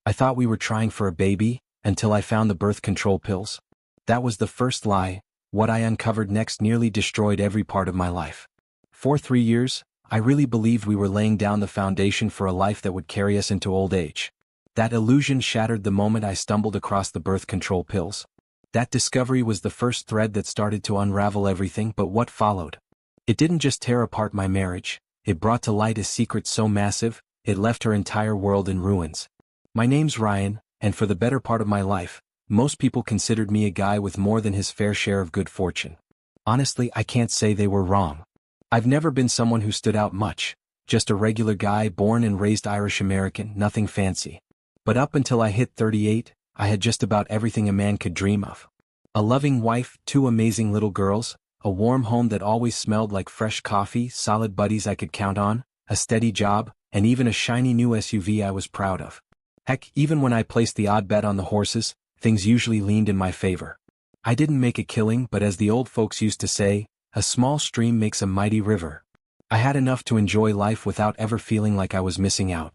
I thought we were trying for a baby, until I found the birth control pills. That was the first lie. What I uncovered next nearly destroyed every part of my life. For 3 years, I really believed we were laying down the foundation for a life that would carry us into old age. That illusion shattered the moment I stumbled across the birth control pills. That discovery was the first thread that started to unravel everything. But what followed? It didn't just tear apart my marriage, it brought to light a secret so massive, it left her entire world in ruins. My name's Ryan, and for the better part of my life, most people considered me a guy with more than his fair share of good fortune. Honestly, I can't say they were wrong. I've never been someone who stood out much, just a regular guy born and raised Irish American, nothing fancy. But up until I hit 38, I had just about everything a man could dream of. A loving wife, 2 amazing little girls, a warm home that always smelled like fresh coffee, solid buddies I could count on, a steady job, and even a shiny new SUV I was proud of. Heck, even when I placed the odd bet on the horses, things usually leaned in my favor. I didn't make a killing, but as the old folks used to say, a small stream makes a mighty river. I had enough to enjoy life without ever feeling like I was missing out.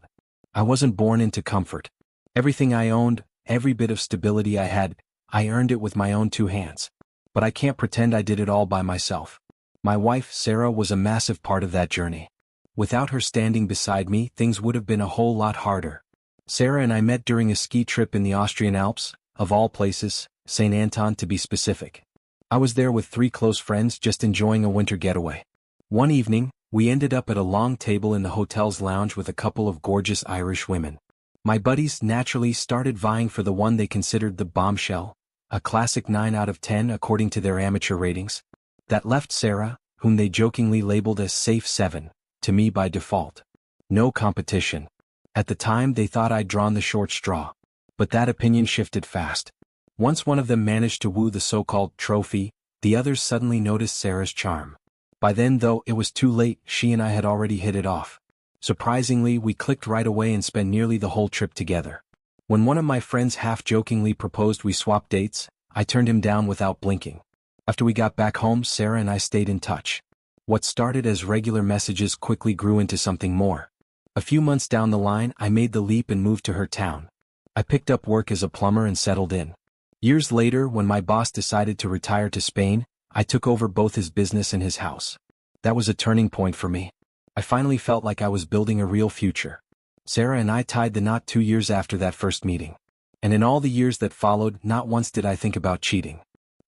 I wasn't born into comfort. Everything I owned, every bit of stability I had, I earned it with my own 2 hands. But I can't pretend I did it all by myself. My wife, Sarah, was a massive part of that journey. Without her standing beside me, things would have been a whole lot harder. Sarah and I met during a ski trip in the Austrian Alps, of all places, St. Anton to be specific. I was there with 3 close friends just enjoying a winter getaway. One evening, we ended up at a long table in the hotel's lounge with a couple of gorgeous Irish women. My buddies naturally started vying for the one they considered the bombshell, a classic 9 out of 10 according to their amateur ratings. That left Sarah, whom they jokingly labeled as safe 7, to me by default. No competition. At the time they thought I'd drawn the short straw. But that opinion shifted fast. Once one of them managed to woo the so-called trophy, the others suddenly noticed Sarah's charm. By then, though, it was too late, she and I had already hit it off. Surprisingly, we clicked right away and spent nearly the whole trip together. When one of my friends half-jokingly proposed we swap dates, I turned him down without blinking. After we got back home, Sarah and I stayed in touch. What started as regular messages quickly grew into something more. A few months down the line, I made the leap and moved to her town. I picked up work as a plumber and settled in. Years later, when my boss decided to retire to Spain, I took over both his business and his house. That was a turning point for me. I finally felt like I was building a real future. Sarah and I tied the knot 2 years after that first meeting. And in all the years that followed, not once did I think about cheating.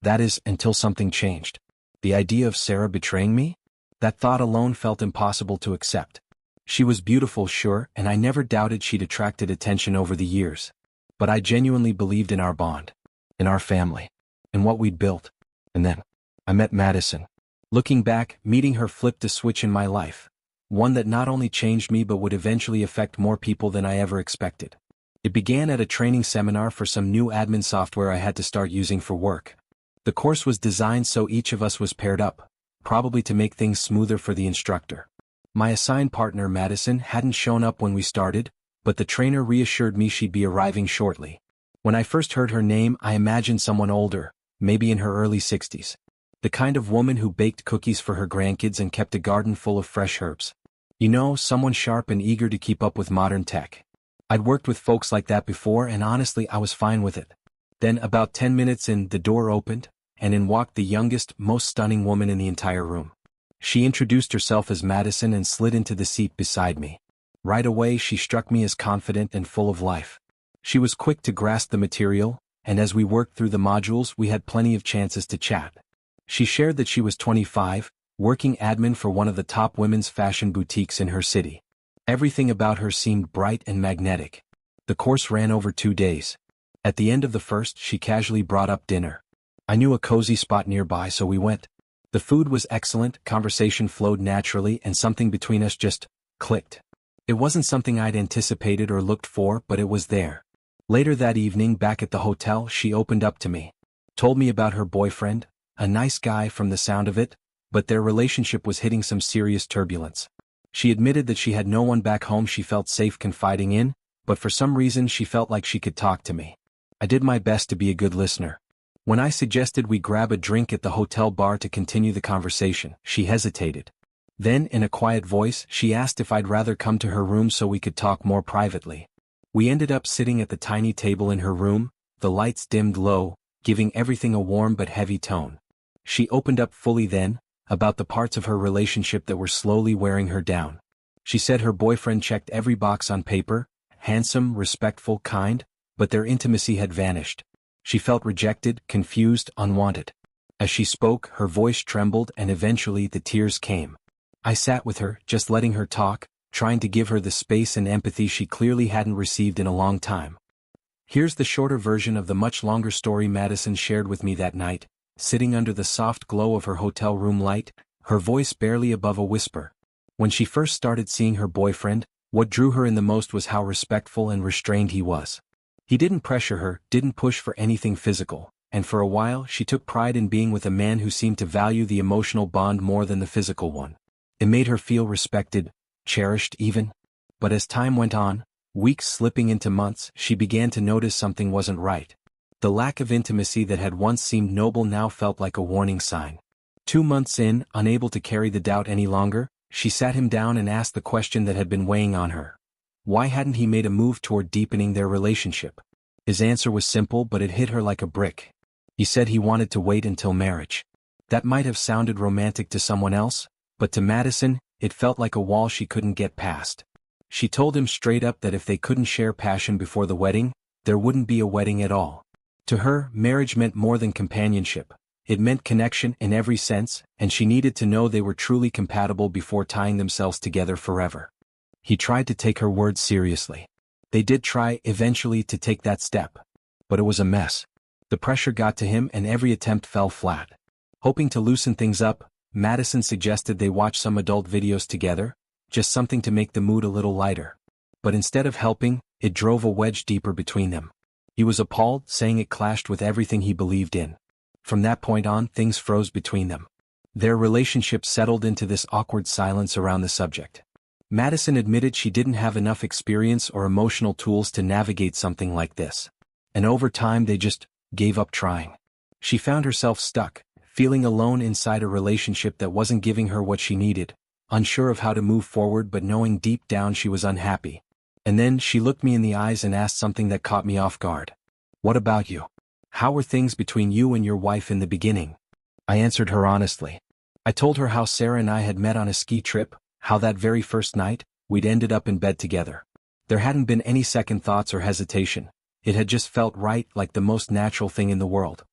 That is, until something changed. The idea of Sarah betraying me? That thought alone felt impossible to accept. She was beautiful, sure, and I never doubted she'd attracted attention over the years. But I genuinely believed in our bond, in our family, in what we'd built. And then, I met Madison. Looking back, meeting her flipped a switch in my life. One that not only changed me but would eventually affect more people than I ever expected. It began at a training seminar for some new admin software I had to start using for work. The course was designed so each of us was paired up, probably to make things smoother for the instructor. My assigned partner, Madison, hadn't shown up when we started, but the trainer reassured me she'd be arriving shortly. When I first heard her name, I imagined someone older, maybe in her early 60s. The kind of woman who baked cookies for her grandkids and kept a garden full of fresh herbs. You know, someone sharp and eager to keep up with modern tech. I'd worked with folks like that before, and honestly I was fine with it. Then, about 10 minutes in, the door opened, and in walked the youngest, most stunning woman in the entire room. She introduced herself as Madison and slid into the seat beside me. Right away she struck me as confident and full of life. She was quick to grasp the material, and as we worked through the modules we had plenty of chances to chat. She shared that she was 25, working admin for one of the top women's fashion boutiques in her city. Everything about her seemed bright and magnetic. The course ran over 2 days. At the end of the first, she casually brought up dinner. I knew a cozy spot nearby, so we went. The food was excellent, conversation flowed naturally, and something between us just clicked. It wasn't something I'd anticipated or looked for, but it was there. Later that evening, back at the hotel, she opened up to me. Told me about her boyfriend, a nice guy from the sound of it, but their relationship was hitting some serious turbulence. She admitted that she had no one back home she felt safe confiding in, but for some reason she felt like she could talk to me. I did my best to be a good listener. When I suggested we grab a drink at the hotel bar to continue the conversation, she hesitated. Then, in a quiet voice, she asked if I'd rather come to her room so we could talk more privately. We ended up sitting at the tiny table in her room, the lights dimmed low, giving everything a warm but heavy tone. She opened up fully then, about the parts of her relationship that were slowly wearing her down. She said her boyfriend checked every box on paper, handsome, respectful, kind, but their intimacy had vanished. She felt rejected, confused, unwanted. As she spoke, her voice trembled and eventually the tears came. I sat with her, just letting her talk, trying to give her the space and empathy she clearly hadn't received in a long time. Here's the shorter version of the much longer story Madison shared with me that night, sitting under the soft glow of her hotel room light, her voice barely above a whisper. When she first started seeing her boyfriend, what drew her in the most was how respectful and restrained he was. He didn't pressure her, didn't push for anything physical, and for a while she took pride in being with a man who seemed to value the emotional bond more than the physical one. It made her feel respected, cherished even. But as time went on, weeks slipping into months, she began to notice something wasn't right. The lack of intimacy that had once seemed noble now felt like a warning sign. 2 months in, unable to carry the doubt any longer, she sat him down and asked the question that had been weighing on her. Why hadn't he made a move toward deepening their relationship? His answer was simple, but it hit her like a brick. He said he wanted to wait until marriage. That might have sounded romantic to someone else, but to Madison, it felt like a wall she couldn't get past. She told him straight up that if they couldn't share passion before the wedding, there wouldn't be a wedding at all. To her, marriage meant more than companionship. It meant connection in every sense, and she needed to know they were truly compatible before tying themselves together forever. He tried to take her words seriously. They did try, eventually, to take that step. But it was a mess. The pressure got to him and every attempt fell flat. Hoping to loosen things up, Madison suggested they watch some adult videos together, just something to make the mood a little lighter. But instead of helping, it drove a wedge deeper between them. He was appalled, saying it clashed with everything he believed in. From that point on, things froze between them. Their relationship settled into this awkward silence around the subject. Madison admitted she didn't have enough experience or emotional tools to navigate something like this. And over time they just gave up trying. She found herself stuck, feeling alone inside a relationship that wasn't giving her what she needed, unsure of how to move forward but knowing deep down she was unhappy. And then she looked me in the eyes and asked something that caught me off guard. What about you? How were things between you and your wife in the beginning? I answered her honestly. I told her how Sarah and I had met on a ski trip, how that very first night, we'd ended up in bed together. There hadn't been any second thoughts or hesitation. It had just felt right, like the most natural thing in the world.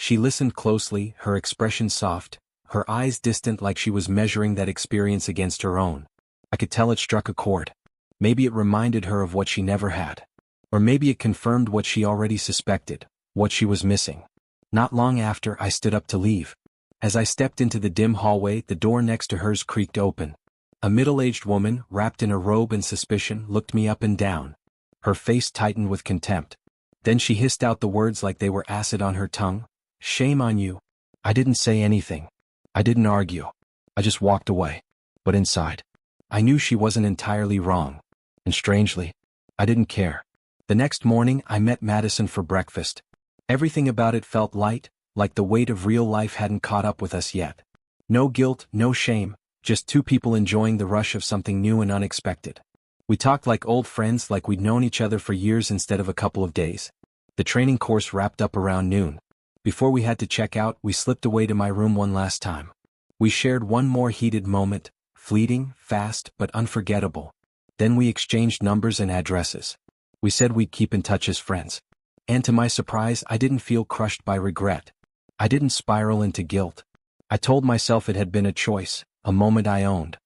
She listened closely, her expression soft, her eyes distant like she was measuring that experience against her own. I could tell it struck a chord. Maybe it reminded her of what she never had. Or maybe it confirmed what she already suspected, what she was missing. Not long after, I stood up to leave. As I stepped into the dim hallway, the door next to hers creaked open. A middle-aged woman, wrapped in a robe and suspicion, looked me up and down. Her face tightened with contempt. Then she hissed out the words like they were acid on her tongue. Shame on you. I didn't say anything. I didn't argue. I just walked away. But inside, I knew she wasn't entirely wrong. And strangely, I didn't care. The next morning, I met Madison for breakfast. Everything about it felt light, like the weight of real life hadn't caught up with us yet. No guilt, no shame, just two people enjoying the rush of something new and unexpected. We talked like old friends, like we'd known each other for years instead of a couple of days. The training course wrapped up around noon. Before we had to check out, we slipped away to my room one last time. We shared one more heated moment, fleeting, fast, but unforgettable. Then we exchanged numbers and addresses. We said we'd keep in touch as friends. And to my surprise, I didn't feel crushed by regret. I didn't spiral into guilt. I told myself it had been a choice, a moment I owned.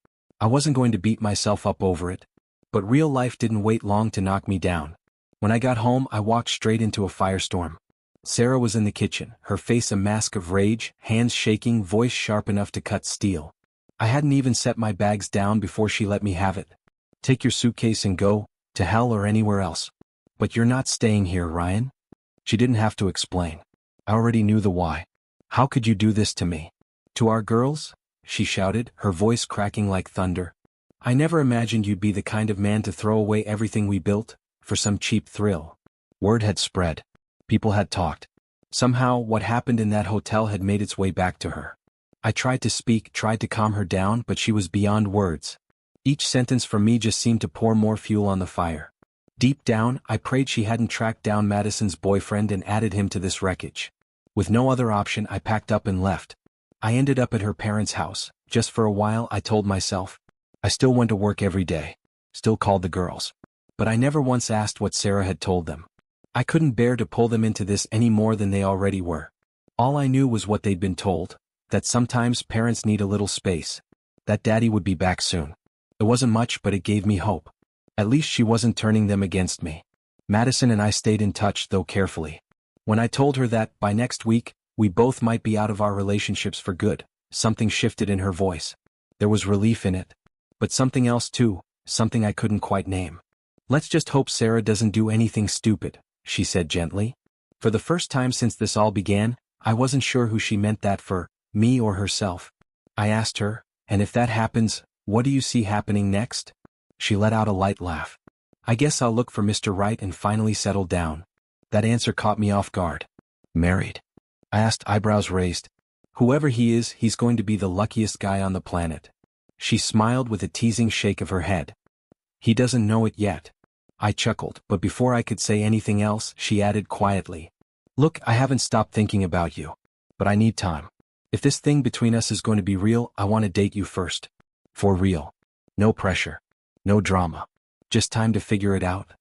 I wasn't going to beat myself up over it. But real life didn't wait long to knock me down. When I got home, I walked straight into a firestorm. Sarah was in the kitchen, her face a mask of rage, hands shaking, voice sharp enough to cut steel. I hadn't even set my bags down before she let me have it. Take your suitcase and go, to hell or anywhere else. But you're not staying here, Ryan. She didn't have to explain. I already knew the why. How could you do this to me? To our girls? She shouted, her voice cracking like thunder. I never imagined you'd be the kind of man to throw away everything we built, for some cheap thrill. Word had spread. People had talked. Somehow, what happened in that hotel had made its way back to her. I tried to speak, tried to calm her down, but she was beyond words. Each sentence from me just seemed to pour more fuel on the fire. Deep down, I prayed she hadn't tracked down Madison's boyfriend and added him to this wreckage. With no other option, I packed up and left. I ended up at her parents' house. Just for a while, I told myself. I still went to work every day. Still called the girls. But I never once asked what Sarah had told them. I couldn't bear to pull them into this any more than they already were. All I knew was what they'd been told, that sometimes parents need a little space. That Daddy would be back soon. It wasn't much, but it gave me hope. At least she wasn't turning them against me. Madison and I stayed in touch, though carefully. When I told her that, by next week, we both might be out of our relationships for good, something shifted in her voice. There was relief in it. But something else too, something I couldn't quite name. "Let's just hope Sarah doesn't do anything stupid," she said gently. For the first time since this all began, I wasn't sure who she meant that for, me or herself. I asked her, "And if that happens, what do you see happening next?" She let out a light laugh. "I guess I'll look for Mr. Right and finally settle down." That answer caught me off guard. "Married?" I asked, eyebrows raised. "Whoever he is, he's going to be the luckiest guy on the planet." She smiled with a teasing shake of her head. "He doesn't know it yet." I chuckled, but before I could say anything else, she added quietly. "Look, I haven't stopped thinking about you. But I need time. If this thing between us is going to be real, I want to date you first. For real. No pressure. No drama. Just time to figure it out."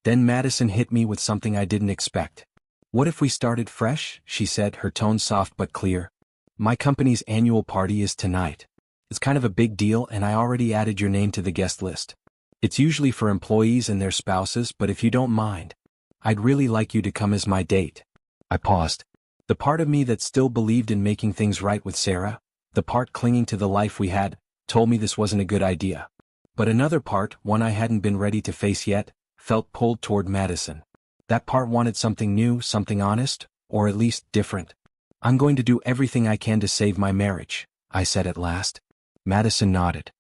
Then Madison hit me with something I didn't expect. "What if we started fresh?" she said, her tone soft but clear. "My company's annual party is tonight. It's kind of a big deal, and I already added your name to the guest list. It's usually for employees and their spouses, but if you don't mind, I'd really like you to come as my date." I paused. The part of me that still believed in making things right with Sarah, the part clinging to the life we had, told me this wasn't a good idea. But another part, one I hadn't been ready to face yet, felt pulled toward Madison. That part wanted something new, something honest, or at least different. "I'm going to do everything I can to save my marriage," I said at last. Madison nodded.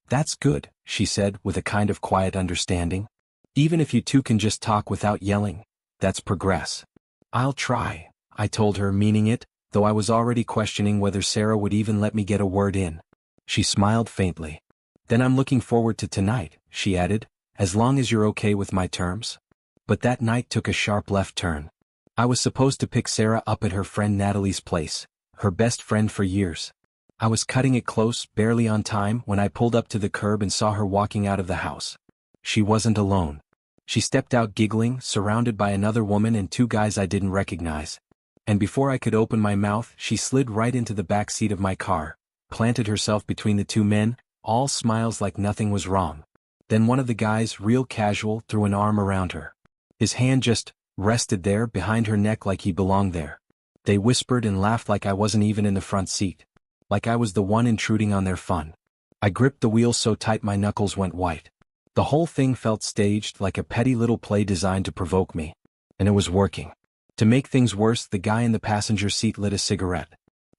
"That's good," she said with a kind of quiet understanding. "Even if you two can just talk without yelling, that's progress." "I'll try," I told her, meaning it, though I was already questioning whether Sarah would even let me get a word in. She smiled faintly. "Then I'm looking forward to tonight," she added, "as long as you're okay with my terms." But that night took a sharp left turn. I was supposed to pick Sarah up at her friend Natalie's place, her best friend for years. I was cutting it close, barely on time, when I pulled up to the curb and saw her walking out of the house. She wasn't alone. She stepped out giggling, surrounded by another woman and two guys I didn't recognize. And before I could open my mouth, she slid right into the back seat of my car, planted herself between the two men, all smiles like nothing was wrong. Then one of the guys, real casual, threw an arm around her. His hand just rested there behind her neck like he belonged there. They whispered and laughed like I wasn't even in the front seat. Like I was the one intruding on their fun. I gripped the wheel so tight my knuckles went white. The whole thing felt staged, like a petty little play designed to provoke me. And it was working. To make things worse, the guy in the passenger seat lit a cigarette.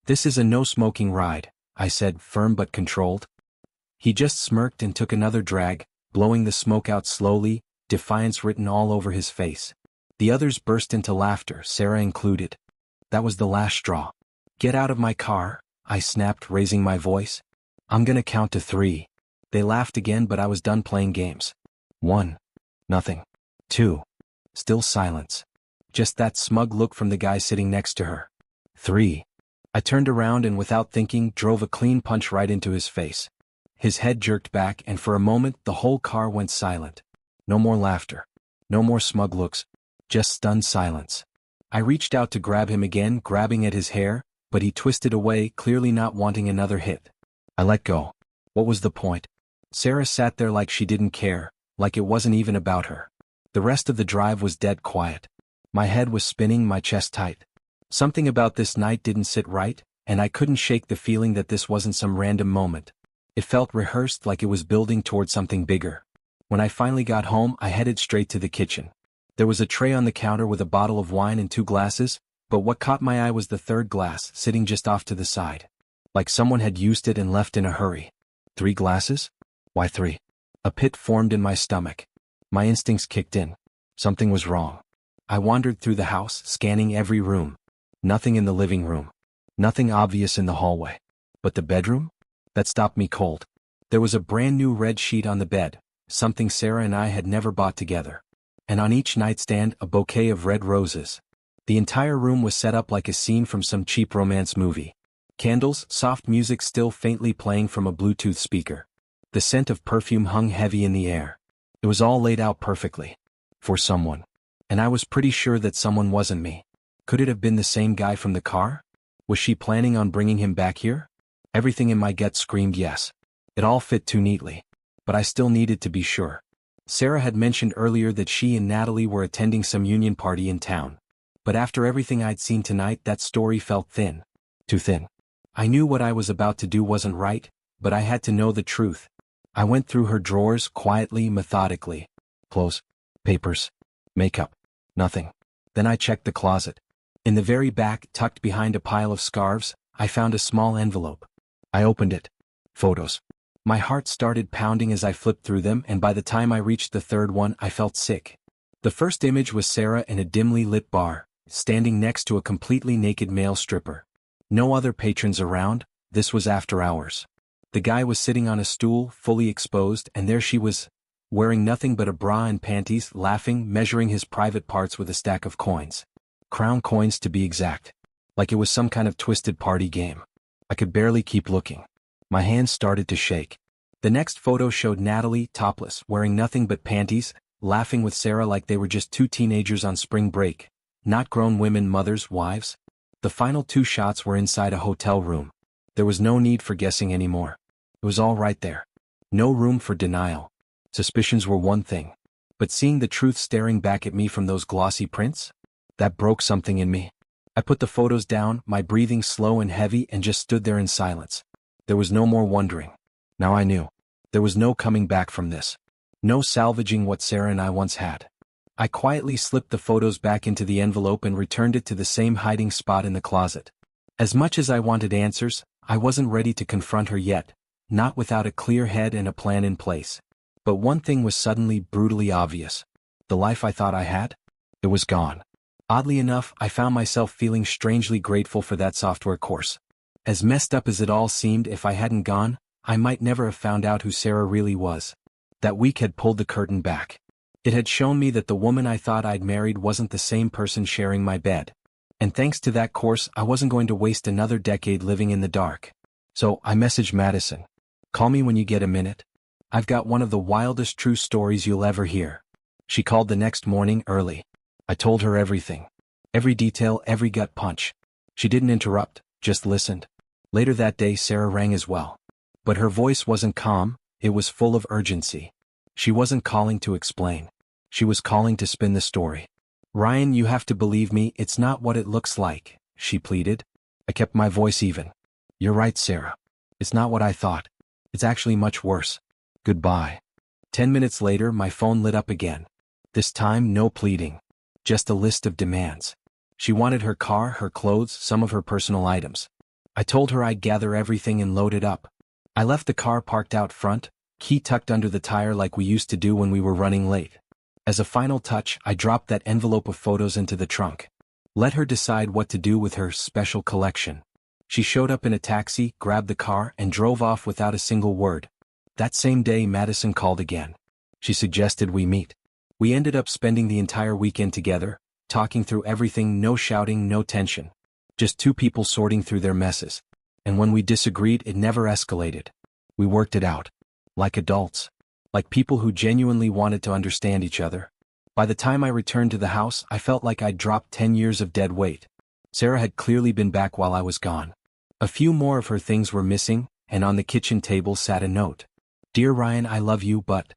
"This is a no-smoking ride," I said, firm but controlled. He just smirked and took another drag, blowing the smoke out slowly, defiance written all over his face. The others burst into laughter, Sarah included. That was the last straw. "Get out of my car," I snapped, raising my voice. "I'm gonna count to 3. They laughed again, but I was done playing games. 1. Nothing. 2. Still silence. Just that smug look from the guy sitting next to her. 3. I turned around and without thinking, drove a clean punch right into his face. His head jerked back, and for a moment, the whole car went silent. No more laughter. No more smug looks. Just stunned silence. I reached out to grab him again, grabbing at his hair, but he twisted away, clearly not wanting another hit. I let go. What was the point? Sarah sat there like she didn't care, like it wasn't even about her. The rest of the drive was dead quiet. My head was spinning, my chest tight. Something about this night didn't sit right, and I couldn't shake the feeling that this wasn't some random moment. It felt rehearsed, like it was building toward something bigger. When I finally got home, I headed straight to the kitchen. There was a tray on the counter with a bottle of wine and 2 glasses, but what caught my eye was the 3rd glass, sitting just off to the side. Like someone had used it and left in a hurry. 3 glasses? Why 3? A pit formed in my stomach. My instincts kicked in. Something was wrong. I wandered through the house, scanning every room. Nothing in the living room. Nothing obvious in the hallway. But the bedroom? That stopped me cold. There was a brand new red sheet on the bed, something Sarah and I had never bought together. and on each nightstand a bouquet of red roses. The entire room was set up like a scene from some cheap romance movie. Candles, soft music still faintly playing from a Bluetooth speaker. The scent of perfume hung heavy in the air. It was all laid out perfectly. For someone. And I was pretty sure that someone wasn't me. Could it have been the same guy from the car? Was she planning on bringing him back here? Everything in my gut screamed yes. It all fit too neatly. But I still needed to be sure. Sarah had mentioned earlier that she and Natalie were attending some union party in town. But after everything I'd seen tonight, that story felt thin. Too thin. I knew what I was about to do wasn't right, but I had to know the truth. I went through her drawers quietly, methodically. Clothes, papers, makeup, nothing. Then I checked the closet. In the very back, tucked behind a pile of scarves, I found a small envelope. I opened it. Photos. My heart started pounding as I flipped through them, and by the time I reached the third one, I felt sick. The first image was Sarah in a dimly lit bar, standing next to a completely naked male stripper. No other patrons around. This was after hours. The guy was sitting on a stool, fully exposed, and there she was, wearing nothing but a bra and panties, laughing, measuring his private parts with a stack of coins. Crown coins to be exact. Like it was some kind of twisted party game. I could barely keep looking. My hands started to shake. The next photo showed Natalie, topless, wearing nothing but panties, laughing with Sarah like they were just two teenagers on spring break. Not grown women, mothers, wives. The final two shots were inside a hotel room. There was no need for guessing anymore. It was all right there. No room for denial. Suspicions were one thing. But seeing the truth staring back at me from those glossy prints? That broke something in me. I put the photos down, my breathing slow and heavy, and just stood there in silence. There was no more wondering. Now I knew. There was no coming back from this. No salvaging what Sarah and I once had. I quietly slipped the photos back into the envelope and returned it to the same hiding spot in the closet. As much as I wanted answers, I wasn't ready to confront her yet, not without a clear head and a plan in place. But one thing was suddenly brutally obvious. The life I thought I had? It was gone. Oddly enough, I found myself feeling strangely grateful for that software course. As messed up as it all seemed, if I hadn't gone, I might never have found out who Sarah really was. That week had pulled the curtain back. It had shown me that the woman I thought I'd married wasn't the same person sharing my bed. And thanks to that course, I wasn't going to waste another decade living in the dark. So I messaged Madison. Call me when you get a minute. I've got one of the wildest true stories you'll ever hear. She called the next morning early. I told her everything. Every detail, every gut punch. She didn't interrupt, just listened. Later that day, Sarah rang as well. But her voice wasn't calm, it was full of urgency. She wasn't calling to explain. She was calling to spin the story. Ryan, you have to believe me, it's not what it looks like, she pleaded. I kept my voice even. You're right, Sarah. It's not what I thought. It's actually much worse. Goodbye. 10 minutes later, my phone lit up again. This time, no pleading. Just a list of demands. She wanted her car, her clothes, some of her personal items. I told her I'd gather everything and load it up. I left the car parked out front, key tucked under the tire like we used to do when we were running late. As a final touch, I dropped that envelope of photos into the trunk. Let her decide what to do with her special collection. She showed up in a taxi, grabbed the car, and drove off without a single word. That same day, Madison called again. She suggested we meet. We ended up spending the entire weekend together, talking through everything, no shouting, no tension. Just two people sorting through their messes. And when we disagreed, it never escalated. We worked it out. Like adults. Like people who genuinely wanted to understand each other. By the time I returned to the house, I felt like I'd dropped 10 years of dead weight. Sarah had clearly been back while I was gone. A few more of her things were missing, and on the kitchen table sat a note. Dear Ryan, I love you, but...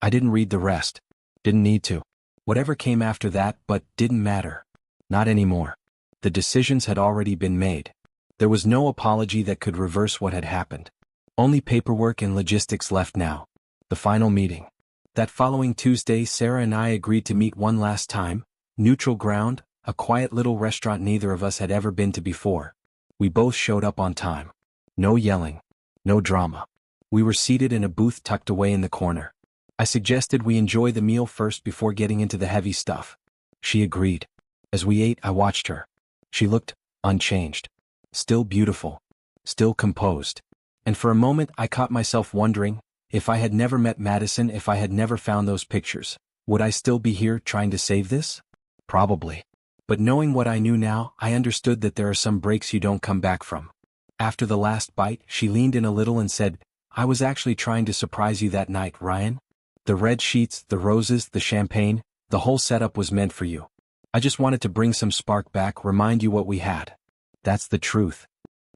I didn't read the rest. Didn't need to. Whatever came after that, but didn't matter. Not anymore. The decisions had already been made. There was no apology that could reverse what had happened. Only paperwork and logistics left now. The final meeting. That following Tuesday, Sarah and I agreed to meet one last time, neutral ground, a quiet little restaurant neither of us had ever been to before. We both showed up on time. No yelling. No drama. We were seated in a booth tucked away in the corner. I suggested we enjoy the meal first before getting into the heavy stuff. She agreed. As we ate, I watched her. She looked unchanged. Still beautiful. Still composed. And for a moment I caught myself wondering, if I had never met Madison, if I had never found those pictures, Would I still be here trying to save this? Probably. But knowing what I knew now, I understood that there are some breaks you don't come back from. After the last bite, she leaned in a little and said, I was actually trying to surprise you that night, Ryan. The red sheets, the roses, the champagne, the whole setup was meant for you. I just wanted to bring some spark back, remind you what we had. That's the truth.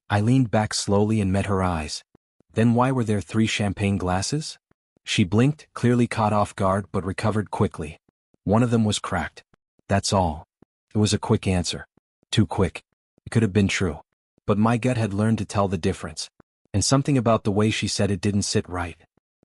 I leaned back slowly and met her eyes. Then why were there 3 champagne glasses? She blinked, clearly caught off guard but recovered quickly. One of them was cracked. That's all. It was a quick answer. Too quick. It could have been true. But my gut had learned to tell the difference. And something about the way she said it didn't sit right.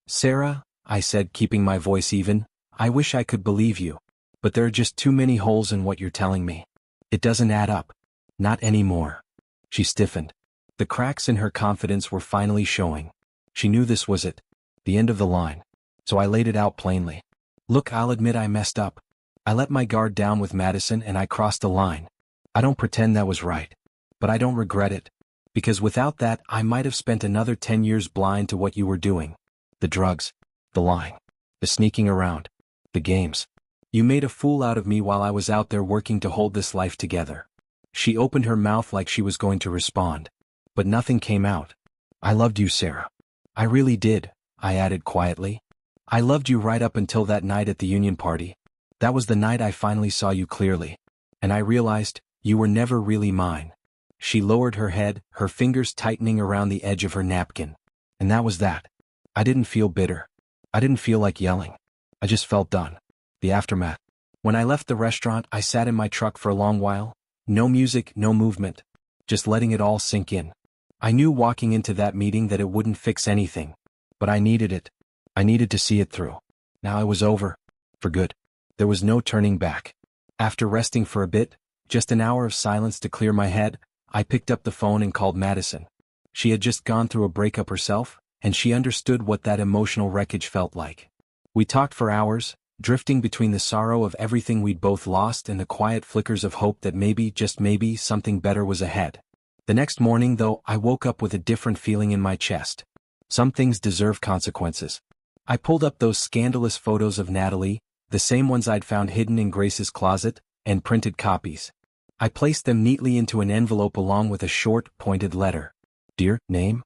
Sarah, I said, keeping my voice even, I wish I could believe you. But there are just too many holes in what you're telling me. It doesn't add up. Not anymore. She stiffened. The cracks in her confidence were finally showing. She knew this was it. The end of the line. So I laid it out plainly. Look, I'll admit I messed up. I let my guard down with Madison and I crossed the line. I don't pretend that was right. But I don't regret it. Because without that, I might have spent another 10 years blind to what you were doing. The drugs. The lying. The sneaking around. The games. You made a fool out of me while I was out there working to hold this life together. She opened her mouth like she was going to respond. But nothing came out. I loved you, Sarah. I really did, I added quietly. I loved you right up until that night at the union party. That was the night I finally saw you clearly. And I realized, you were never really mine. She lowered her head, her fingers tightening around the edge of her napkin. And that was that. I didn't feel bitter. I didn't feel like yelling. I just felt done. The aftermath. When I left the restaurant, I sat in my truck for a long while. No music, no movement. Just letting it all sink in. I knew walking into that meeting that it wouldn't fix anything. But I needed it. I needed to see it through. Now it was over. For good. There was no turning back. After resting for a bit, just an hour of silence to clear my head, I picked up the phone and called Madison. She had just gone through a breakup herself, and she understood what that emotional wreckage felt like. We talked for hours, drifting between the sorrow of everything we'd both lost and the quiet flickers of hope that maybe, just maybe, something better was ahead. The next morning, though, I woke up with a different feeling in my chest. Some things deserve consequences. I pulled up those scandalous photos of Natalie, the same ones I'd found hidden in Grace's closet, and printed copies. I placed them neatly into an envelope along with a short, pointed letter. Dear, name?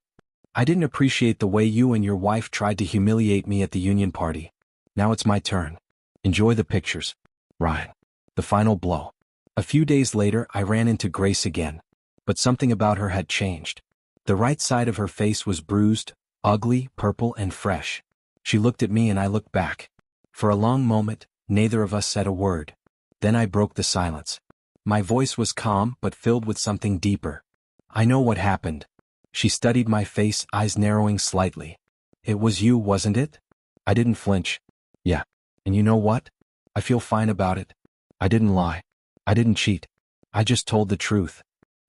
I didn't appreciate the way you and your wife tried to humiliate me at the union party. Now it's my turn. Enjoy the pictures. Ryan. The final blow. A few days later, I ran into Grace again. But something about her had changed. The right side of her face was bruised, ugly, purple, and fresh. She looked at me and I looked back. For a long moment, neither of us said a word. Then I broke the silence. My voice was calm but filled with something deeper. I know what happened. She studied my face, eyes narrowing slightly. It was you, wasn't it? I didn't flinch. Yeah. And you know what? I feel fine about it. I didn't lie. I didn't cheat. I just told the truth.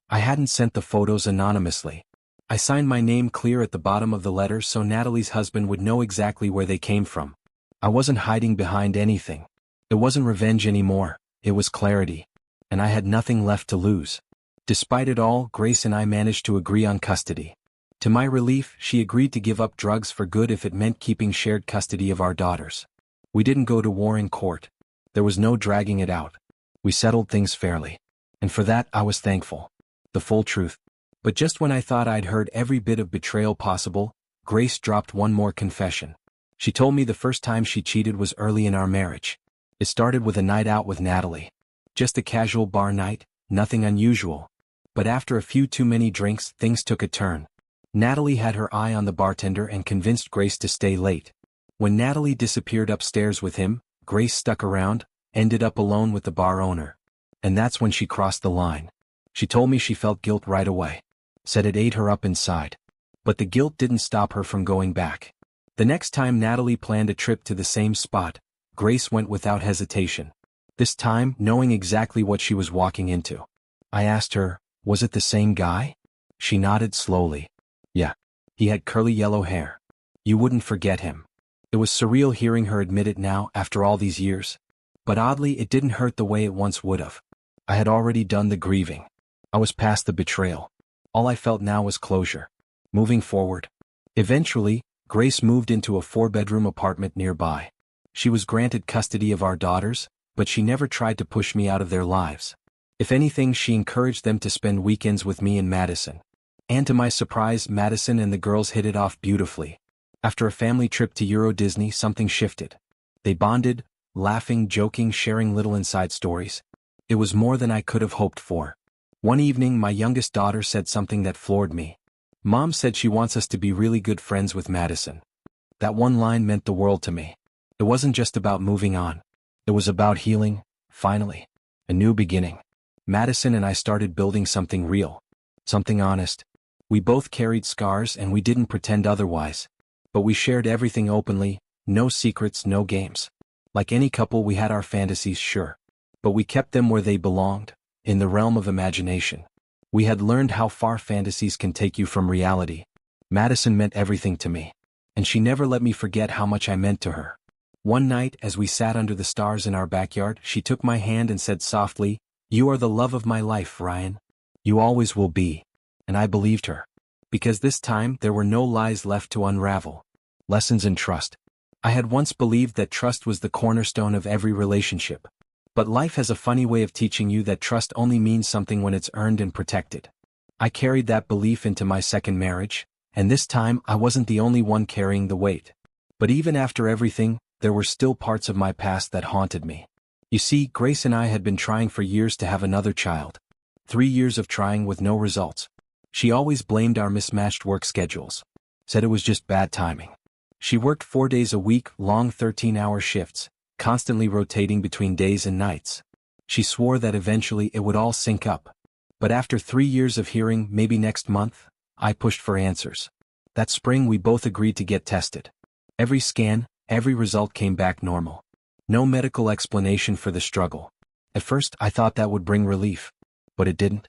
I hadn't sent the photos anonymously. I signed my name clear at the bottom of the letter so Natalie's husband would know exactly where they came from. I wasn't hiding behind anything. It wasn't revenge anymore. It was clarity. And I had nothing left to lose. Despite it all, Grace and I managed to agree on custody. To my relief, she agreed to give up drugs for good if it meant keeping shared custody of our daughters. We didn't go to war in court. There was no dragging it out. We settled things fairly. And for that, I was thankful. The full truth. But just when I thought I'd heard every bit of betrayal possible, Grace dropped one more confession. She told me the first time she cheated was early in our marriage. It started with a night out with Natalie. Just a casual bar night, nothing unusual. But after a few too many drinks, things took a turn. Natalie had her eye on the bartender and convinced Grace to stay late. When Natalie disappeared upstairs with him, Grace stuck around, ended up alone with the bar owner. And that's when she crossed the line. She told me she felt guilt right away. Said it ate her up inside. But the guilt didn't stop her from going back. The next time Natalie planned a trip to the same spot, Grace went without hesitation. This time, knowing exactly what she was walking into. I asked her, was it the same guy? She nodded slowly. Yeah. He had curly yellow hair. You wouldn't forget him. It was surreal hearing her admit it now after all these years. But oddly, it didn't hurt the way it once would have. I had already done the grieving. I was past the betrayal. All I felt now was closure. Moving forward. Eventually, Grace moved into a 4-bedroom apartment nearby. She was granted custody of our daughters, but she never tried to push me out of their lives. If anything, she encouraged them to spend weekends with me in Madison. And to my surprise, Madison and the girls hit it off beautifully. After a family trip to Euro Disney, something shifted. They bonded, laughing, joking, sharing little inside stories. It was more than I could have hoped for. One evening, my youngest daughter said something that floored me. Mom said she wants us to be really good friends with Madison. That one line meant the world to me. It wasn't just about moving on. It was about healing, finally. A new beginning. Madison and I started building something real. Something honest. We both carried scars and we didn't pretend otherwise. But we shared everything openly, no secrets, no games. Like any couple, we had our fantasies, sure. But we kept them where they belonged, in the realm of imagination. We had learned how far fantasies can take you from reality. Madison meant everything to me. And she never let me forget how much I meant to her. One night, as we sat under the stars in our backyard, she took my hand and said softly, "You are the love of my life, Ryan. You always will be." And I believed her. Because this time, there were no lies left to unravel. Lessons in trust. I had once believed that trust was the cornerstone of every relationship. But life has a funny way of teaching you that trust only means something when it's earned and protected. I carried that belief into my second marriage, and this time I wasn't the only one carrying the weight. But even after everything, there were still parts of my past that haunted me. You see, Grace and I had been trying for years to have another child. 3 years of trying with no results. She always blamed our mismatched work schedules. Said it was just bad timing. She worked 4 days a week, long 13-hour shifts, constantly rotating between days and nights. She swore that eventually it would all sync up. But after 3 years of hearing maybe next month, I pushed for answers. That spring we both agreed to get tested. Every scan, every result came back normal. No medical explanation for the struggle. At first I thought that would bring relief. But it didn't.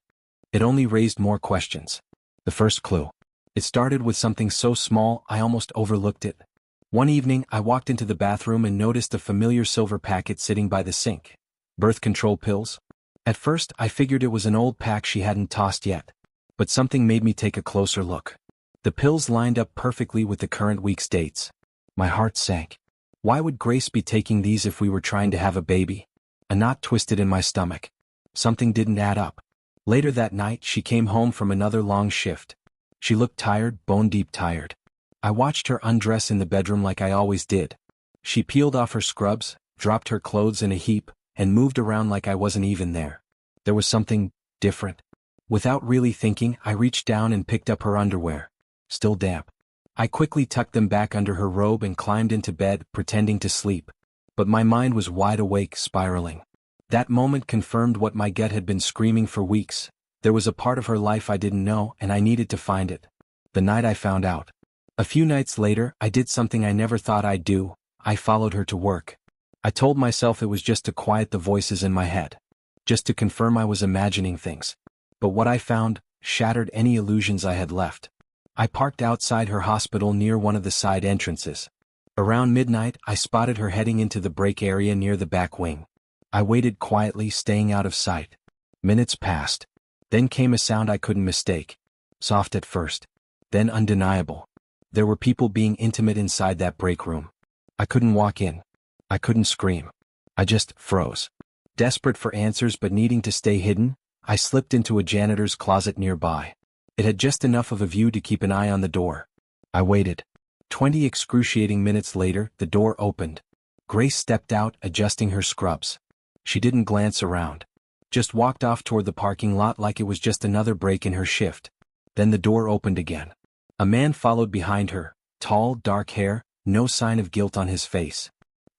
It only raised more questions. The first clue. It started with something so small I almost overlooked it. One evening I walked into the bathroom and noticed a familiar silver packet sitting by the sink. Birth control pills? At first I figured it was an old pack she hadn't tossed yet. But something made me take a closer look. The pills lined up perfectly with the current week's dates. My heart sank. Why would Grace be taking these if we were trying to have a baby? A knot twisted in my stomach. Something didn't add up. Later that night she came home from another long shift. She looked tired, bone-deep tired. I watched her undress in the bedroom like I always did. She peeled off her scrubs, dropped her clothes in a heap, and moved around like I wasn't even there. There was something different. Without really thinking, I reached down and picked up her underwear. Still damp. I quickly tucked them back under her robe and climbed into bed, pretending to sleep. But my mind was wide awake, spiraling. That moment confirmed what my gut had been screaming for weeks. There was a part of her life I didn't know, and I needed to find it. The night I found out. A few nights later, I did something I never thought I'd do. I followed her to work. I told myself it was just to quiet the voices in my head. Just to confirm I was imagining things. But what I found shattered any illusions I had left. I parked outside her hospital near one of the side entrances. Around midnight, I spotted her heading into the break area near the back wing. I waited quietly, staying out of sight. Minutes passed. Then came a sound I couldn't mistake. Soft at first. Then undeniable. There were people being intimate inside that break room. I couldn't walk in. I couldn't scream. I just froze. Desperate for answers but needing to stay hidden, I slipped into a janitor's closet nearby. It had just enough of a view to keep an eye on the door. I waited. 20 excruciating minutes later, the door opened. Grace stepped out, adjusting her scrubs. She didn't glance around. Just walked off toward the parking lot like it was just another break in her shift. Then the door opened again. A man followed behind her, tall, dark hair, no sign of guilt on his face.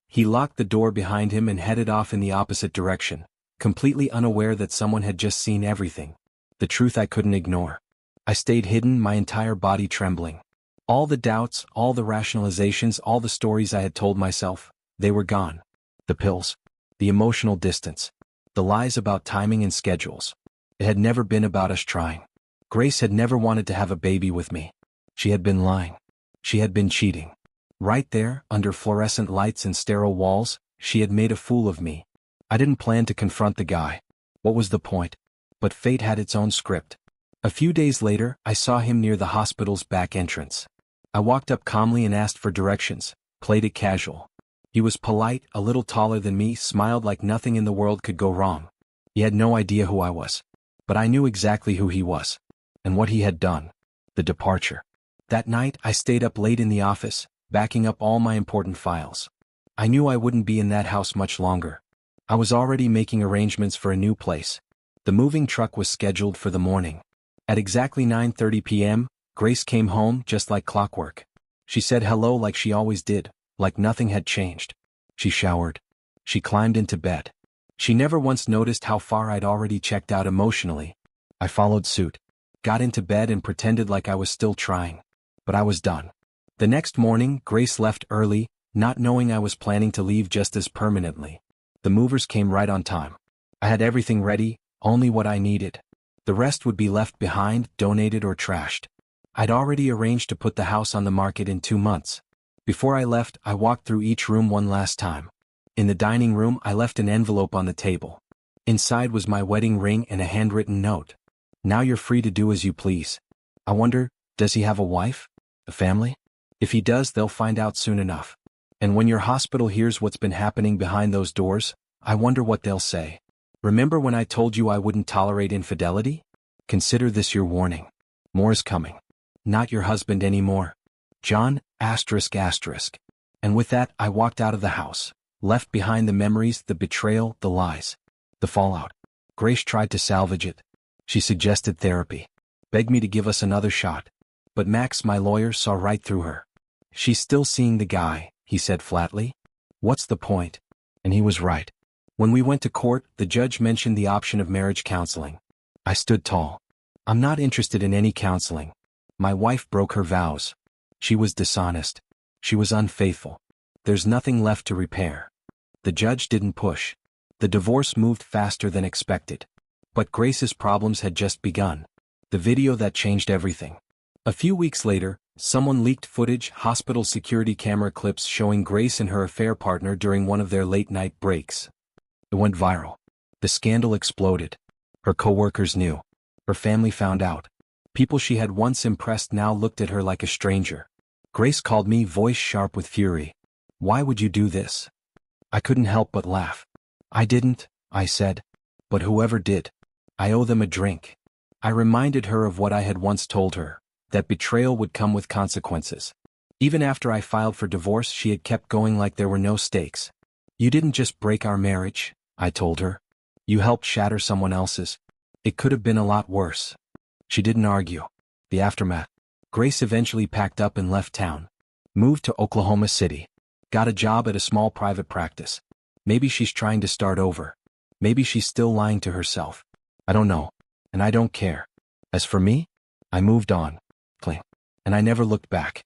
He locked the door behind him and headed off in the opposite direction, completely unaware that someone had just seen everything. The truth I couldn't ignore. I stayed hidden, my entire body trembling. All the doubts, all the rationalizations, all the stories I had told myself, they were gone. The pills. The emotional distance. The lies about timing and schedules. It had never been about us trying. Grace had never wanted to have a baby with me. She had been lying. She had been cheating. Right there, under fluorescent lights and sterile walls, she had made a fool of me. I didn't plan to confront the guy. What was the point? But fate had its own script. A few days later, I saw him near the hospital's back entrance. I walked up calmly and asked for directions, played it casual. He was polite, a little taller than me, smiled like nothing in the world could go wrong. He had no idea who I was. But I knew exactly who he was. And what he had done. The departure. That night, I stayed up late in the office, backing up all my important files. I knew I wouldn't be in that house much longer. I was already making arrangements for a new place. The moving truck was scheduled for the morning. At exactly 9:30 p.m., Grace came home just like clockwork. She said hello like she always did, like nothing had changed. She showered. She climbed into bed. She never once noticed how far I'd already checked out emotionally. I followed suit. Got into bed and pretended like I was still trying. But I was done. The next morning, Grace left early, not knowing I was planning to leave just as permanently. The movers came right on time. I had everything ready, only what I needed. The rest would be left behind, donated or trashed. I'd already arranged to put the house on the market in 2 months. Before I left, I walked through each room one last time. In the dining room, I left an envelope on the table. Inside was my wedding ring and a handwritten note. Now you're free to do as you please. I wonder, does he have a wife? A family? If he does, they'll find out soon enough. And when your hospital hears what's been happening behind those doors, I wonder what they'll say. Remember when I told you I wouldn't tolerate infidelity? Consider this your warning. More is coming. Not your husband anymore. John, ***. And with that, I walked out of the house. Left behind the memories, the betrayal, the lies. The fallout. Grace tried to salvage it. She suggested therapy. Begged me to give us another shot. But Max, my lawyer, saw right through her. She's still seeing the guy, he said flatly. What's the point? And he was right. When we went to court, the judge mentioned the option of marriage counseling. I stood tall. I'm not interested in any counseling. My wife broke her vows. She was dishonest. She was unfaithful. There's nothing left to repair. The judge didn't push. The divorce moved faster than expected. But Grace's problems had just begun. The video that changed everything. A few weeks later, someone leaked footage, hospital security camera clips showing Grace and her affair partner during one of their late-night breaks. It went viral. The scandal exploded. Her co-workers knew. Her family found out. People she had once impressed now looked at her like a stranger. Grace called me, voice sharp with fury. Why would you do this? I couldn't help but laugh. I didn't, I said. But whoever did. I owe them a drink. I reminded her of what I had once told her, that betrayal would come with consequences. Even after I filed for divorce, she had kept going like there were no stakes. You didn't just break our marriage, I told her. You helped shatter someone else's. It could have been a lot worse. She didn't argue. The aftermath. Grace eventually packed up and left town. Moved to Oklahoma City. Got a job at a small private practice. Maybe she's trying to start over. Maybe she's still lying to herself. I don't know. And I don't care. As for me, I moved on. Clean. And I never looked back.